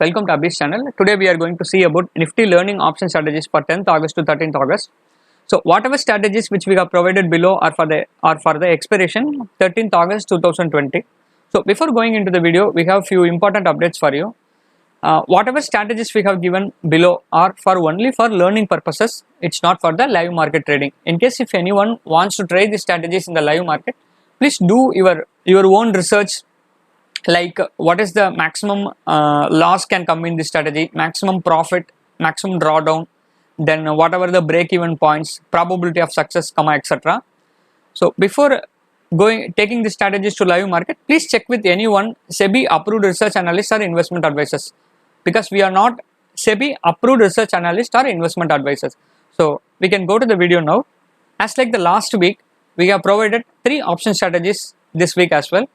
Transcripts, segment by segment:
welcome to Abhi's channel. Today we are going to see about Nifty learning option strategies for 10th August to 13th August. So whatever strategies which we have provided below are for the expiration 13th August 2020. So before going into the video, we have few important updates for you. Whatever strategies we have given below are for only for learning purposes. It's not for the live market trading. In case if anyone wants to trade the strategies in the live market, please do your own research, like what is the maximum loss can come in this strategy, maximum profit, maximum drawdown, then whatever the break even points, probability of success, comma, etc. So before taking the strategies to live market, please check with anyone SEBI approved research analyst or investment advisors, because we are not SEBI approved research analyst or investment advisors. So we can go to the video now. As like the last week, we have provided 3 option strategies this week as well.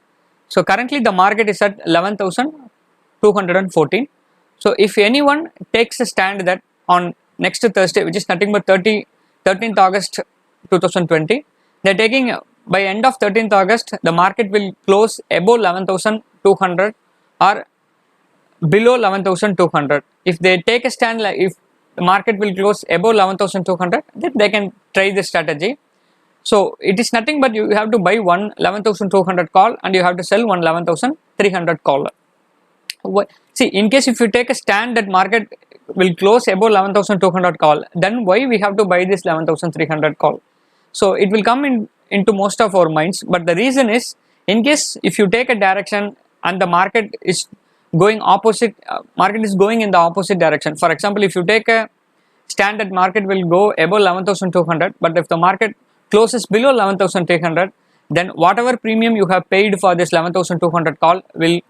So currently the market is at 11,214. So if anyone takes a stand that on next Thursday, which is nothing but 13th August 2020, they are taking by end of 13th August, the market will close above 11,200 or below 11,200. If they take a stand, like if the market will close above 11,200, then they can try this strategy. So it is nothing but you have to buy one 11,200 call and you have to sell one 11,300 call. See, in case if you take a stand that market will close above 11,200 call, then why we have to buy this 11,300 call? So it will come into most of our minds. But the reason is, in case if you take a direction and the market is going opposite, market is going in the opposite direction. For example, if you take a stand that market will go above 11,200, but if the market closes below 11,300, then whatever premium you have paid for this 11,200 call will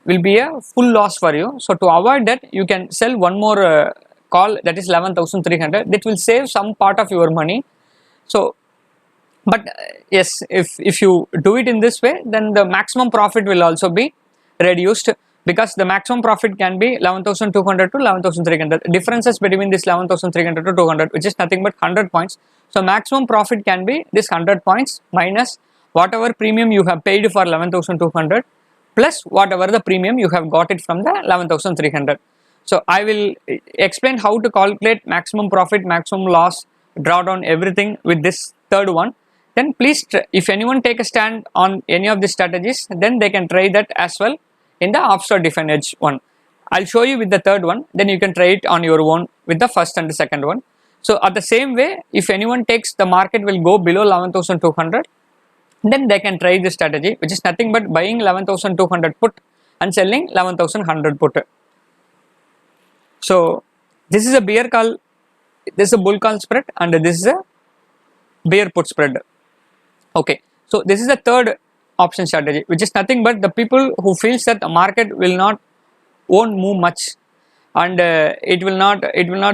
be a full loss for you. So to avoid that, you can sell one more call, that is 11,300. That will save some part of your money. So but yes, if you do it in this way, then the maximum profit will also be reduced, because the maximum profit can be 11,200 to 11,300. Differences between this 11,300 to 200, which is nothing but 100 points. So maximum profit can be this 100 points minus whatever premium you have paid for 11,200 plus whatever the premium you have got it from the 11,300. So I will explain how to calculate maximum profit, maximum loss, drawdown, everything with this third one. Then please, if anyone take a stand on any of these strategies, then they can try that as well in the offshore defined edge one. I'll show you with the third one, then you can try it on your own with the first and the second one. So at the same way, if anyone takes the market will go below 11,200, then they can try this strategy, which is nothing but buying 11,200 put and selling 11,100 put. So this is a bear call, this is a bull call spread, and this is a bear put spread. Okay, so this is the third option strategy, which is nothing but the people who feels that the market won't move much, and it will not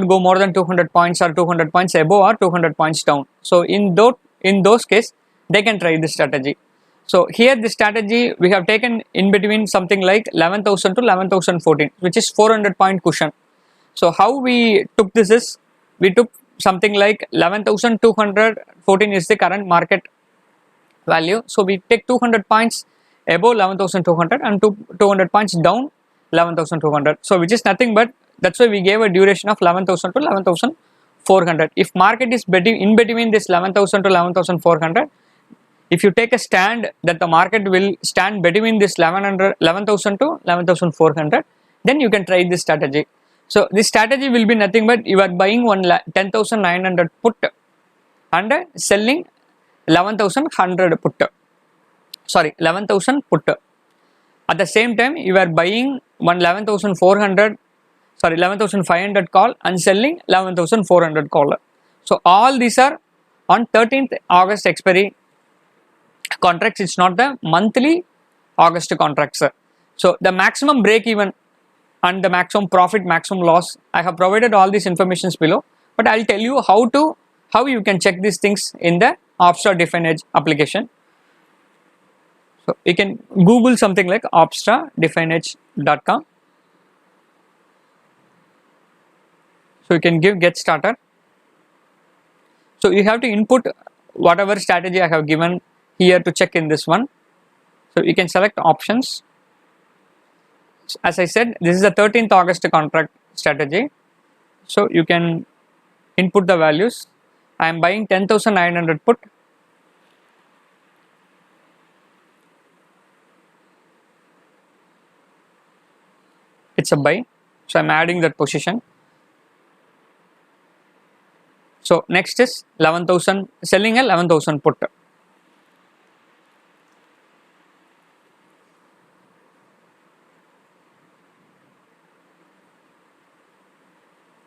go more than 200 points or 200 points above or 200 points down. So in those case, they can try this strategy. So here the strategy we have taken in between something like 11,000 to 11,014, which is 400 point cushion. So how we took this is, we took something like 11,214 is the current market value. So we take 200 points above 11,200 and 200 points down 11,200. So which is nothing but, that's why we gave a duration of 11,000 to 11,400. If market is in between this 11,000 to 11,400, if you take a stand that the market will stand between this 11,000 to 11,400, then you can try this strategy. So this strategy will be nothing but you are buying 10,900 put and selling 11,100 put. Sorry, 11,000 put. At the same time, you are buying 11,500 call and selling 11,400 call. So all these are on 13th August expiry contracts. It's not the monthly August contracts. So the maximum break even and the maximum profit, maximum loss, I have provided all these informations below, but I'll tell you how you can check these things in the offshore defined edge application. So you can Google something like offshoredefinededge.com. So you can get started. So you have to input whatever strategy I have given here to check in this one. So you can select options. As I said, this is the 13th August contract strategy. So you can input the values. I am buying 10,900 put. It's a buy. So I am adding that position. So next is 11,000, selling a 11,000 put.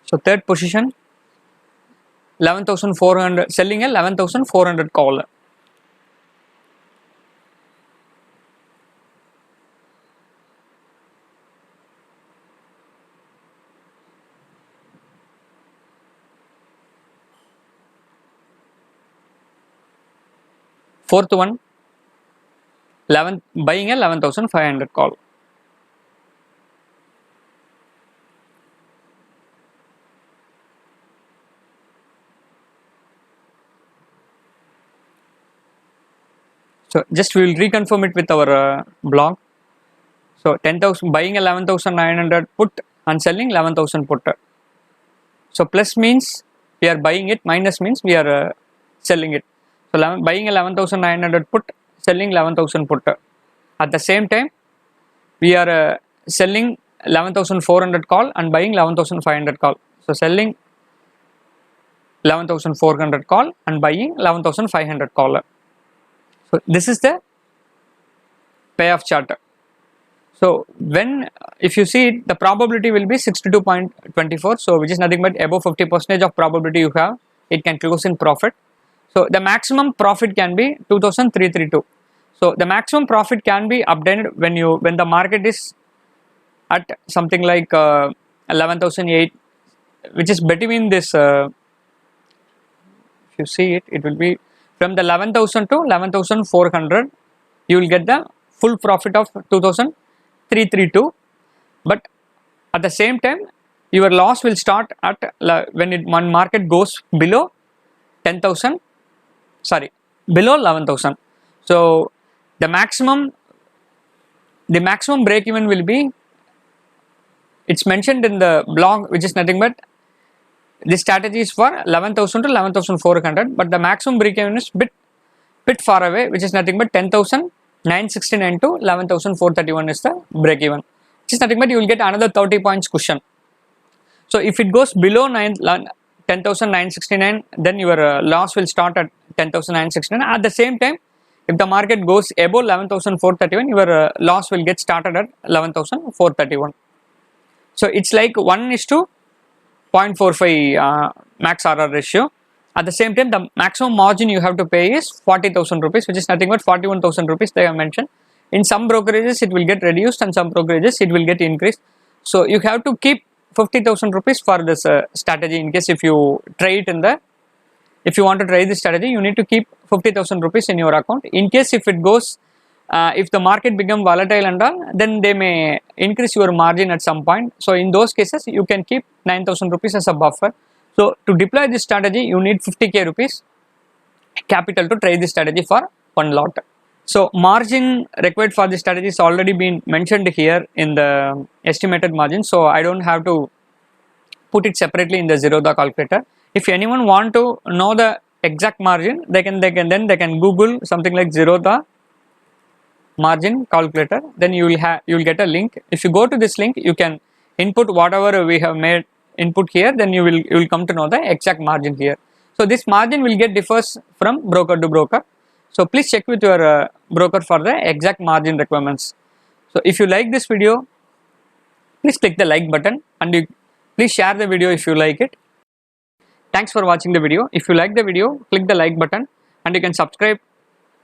So third position, 11,400, selling a 11,400 call. Fourth one, 11, buying a 11,500 call. So just we will reconfirm it with our blog. So 10,000, buying 11,900 put and selling 11,000 put. So plus means we are buying it, minus means we are selling it. So buying 11,900 put, selling 11,000 put. At the same time, we are selling 11,400 call and buying 11,500 call. So selling 11,400 call and buying 11,500 call. So this is the payoff chart. So when, if you see it, the probability will be 62.24. So which is nothing but above 50% of probability you have, it can close in profit. So the maximum profit can be 2,332. So the maximum profit can be obtained when the market is at something like 11,008, which is between this. If you see it, it will be from the 11,000 to 11,400. You will get the full profit of 2,332. But at the same time, your loss will start at when market goes below 10,000. Sorry, below 11,000. So the maximum break even will be, it's mentioned in the blog, which is nothing but this strategy is for 11,000 to 11,400, but the maximum break even is bit far away, which is nothing but 10,969 to 11,431 is the break even, which is nothing but you will get another 30 points cushion. So if it goes below 10,969, then your loss will start at 10,969. At the same time, if the market goes above 11,431, your loss will get started at 11,431. So it's like 1:0.45 max RR ratio. At the same time, the maximum margin you have to pay is 40,000 rupees, which is nothing but 41,000 rupees they have mentioned. In some brokerages it will get reduced and some brokerages it will get increased. So you have to keep 50,000 rupees for this strategy. In case if you want to try this strategy, you need to keep 50,000 rupees in your account. In case if it goes, if the market become volatile and all, then they may increase your margin at some point. So in those cases, you can keep 9,000 rupees as a buffer. So to deploy this strategy, you need 50k rupees capital to try this strategy for one lot. So margin required for this strategy is already been mentioned here in the estimated margin. So I don't have to put it separately in the Zerodha calculator. If anyone want to know the exact margin, they can Google something like Zerodha margin calculator. Then you will get a link. If you go to this link, you can input whatever we have made input here. Then you will come to know the exact margin here. So this margin will get differs from broker to broker. So please check with your broker for the exact margin requirements. So if you like this video, please click the like button and please share the video if you like it. Thanks for watching the video. If you like the video, click the like button and you can subscribe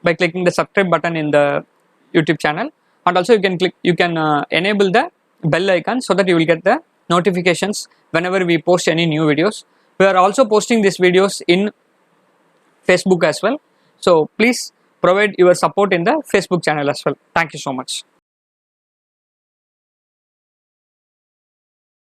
by clicking the subscribe button in the YouTube channel, and also you can enable the bell icon so that you will get the notifications whenever we post any new videos. We are also posting these videos in Facebook as well. So please provide your support in the Facebook channel as well. Thank you so much.